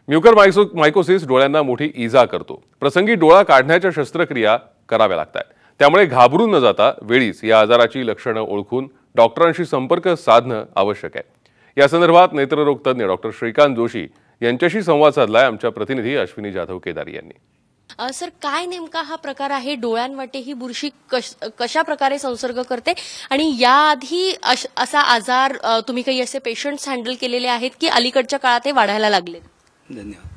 Mucormycosis डोळ्यांना मोठी इजा करतो। प्रसंगी डोळा काढण्याच्या शस्त्रक्रिया कराव्या लागतात। त्यामुळे घाबरून न जाता वेळीच या आजाराची लक्षणे ओळखून डॉक्टरांशी संपर्क साधणे आवश्यक आहे। या संदर्भात नेत्ररोग तज्ञ डॉक्टर श्रीकांत जोशी यांच्याशी संवाद साधलाय आमच्या प्रतिनिधी अश्विनी जाधव केदारी यांनी। सर, काय नेमका हा प्रकार आहे? डोळ्यांवाटे ही बुरशी कशा प्रकारे संसर्ग करते आणि याआधी असा आजार तुम्ही काही असे पेशंट्स हँडल केलेले आहेत की अलीकडच्या काळात हे वाढायला लागले? धन्यवाद।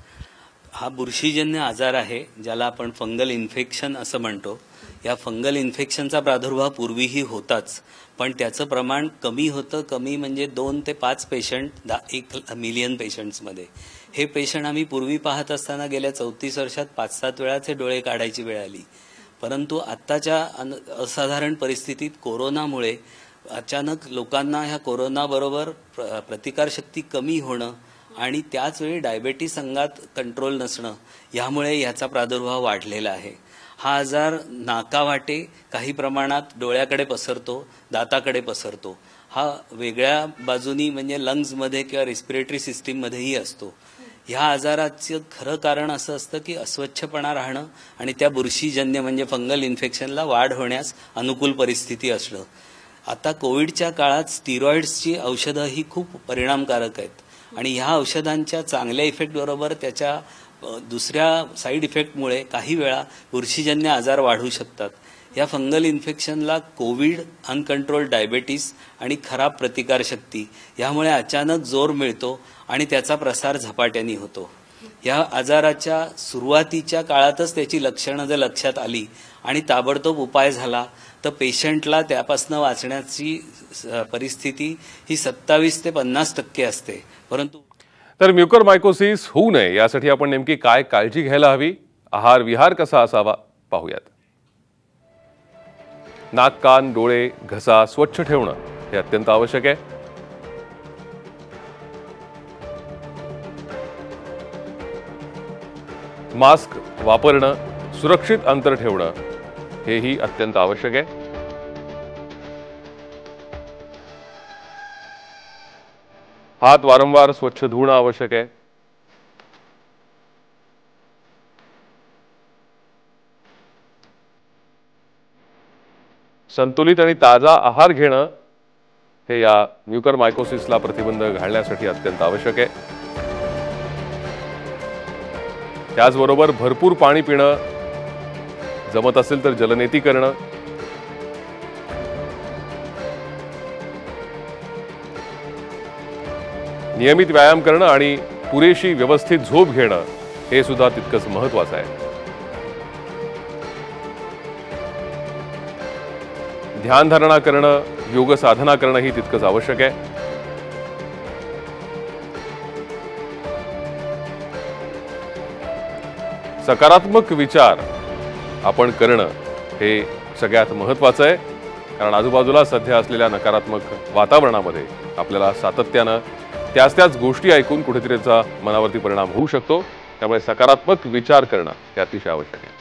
हा बुरशीजन्य आजार आहे ज्याला आपण फंगल इन्फेक्शन असं म्हणतो। या फंगल इन्फेक्शनचा प्रादुर्भाव पूर्वीही होताच, पण त्याचं प्रमाण कमी होतं। कमी म्हणजे 2 ते 5 पेशंट 1 मिलियन पेशंट्समध्ये। हे पेशंट आम्ही पूर्वी पाहत असताना गेल्या 34 वर्षात 5-7 वेळाचे डोळे काढायची वेळ आली। परंतु आत्ताच्या असाधारण परिस्थितीत कोरोनामुळे अचानक लोकांना ह्या कोरोनाबरोबर प्रतिकारशक्ती कमी होणं आणि त्याच वेळी डायबिटीस अंगात कंट्रोल नसणं यामुळे याचा प्रादुर्भाव वाढलेला आहे। हा आजार नाकावाटे काही प्रमाणात डोळ्याकडे पसरतो, दाताकडे पसरतो। हा वेगळ्या बाजूनी म्हणजे लंग्समध्ये किंवा रेस्पिरेटरी सिस्टीममध्येही असतो। ह्या आजाराचं खरं कारण असं असतं की अस्वच्छपणा राहणं आणि त्या बुरशीजन्य म्हणजे फंगल इन्फेक्शनला वाढ होण्यास अनुकूल परिस्थिती असणं। आता कोविडच्या काळात स्टिरॉइड्सची औषधं ही खूप परिणामकारक आहेत आणि ह्या औषधांच्या चांगल्या इफेक्ट बरोबर त्याच्या दुसऱ्या साईड इफेक्टमुळे काही वेळा बुरशीजन्य आजार वाढू शकतात। या फंगल इन्फेक्शनला कोविड, अनकंट्रोल्ड डायबिटीस आणि खराब प्रतिकारशक्ती यामुळे अचानक जोर मिळतो आणि त्याचा प्रसार झपाट्याने होतो। या आजाराच्या सुरुवातीच्या काळातच त्याची लक्षणं जर लक्षात आली आणि ताबडतोब उपाय झाला तर पेशंटला त्यापासून वाचण्याची परिस्थिती ही 27 ते 50% असते। परंतु म्युकरमायकोसिस होऊ नये यासाठी आपण नेमकी काय काळजी घ्यायला हवी, आहार विहार कसा असावा पाहूयात। नाक, कान, डोळे, घसा स्वच्छ ठेवणं हे अत्यंत आवश्यक आहे। मास्क वापरणं, सुरक्षित अंतर ठेवणं हेही अत्यंत आवश्यक आहे। हात वारंवार स्वच्छ धुणं आवश्यक आहे। संतुलित आणि ताजा आहार घेणं हे या म्युकरमायकोसिसला प्रतिबंध घालण्यासाठी अत्यंत आवश्यक आहे। त्याचबरोबर भरपूर पाणी पिणं, जमत असेल तर जलनेती करणं, नियमित व्यायाम करणं आणि पुरेशी व्यवस्थित झोप घेणं हे सुद्धा तितकंच महत्त्वाचं आहे। ध्यानधारणा करणं, योग साधना करणं ही तितकंच आवश्यक आहे। सकारात्मक विचार आपण करणं हे सगळ्यात महत्त्वाचं आहे, कारण आजूबाजूला सध्या असलेल्या नकारात्मक वातावरणामध्ये आपल्याला सातत्यानं त्याच गोष्टी ऐकून कुठेतरी त्याचा मनावरती परिणाम होऊ शकतो। त्यामुळे सकारात्मक विचार करणं हे अतिशय आवश्यक आहे।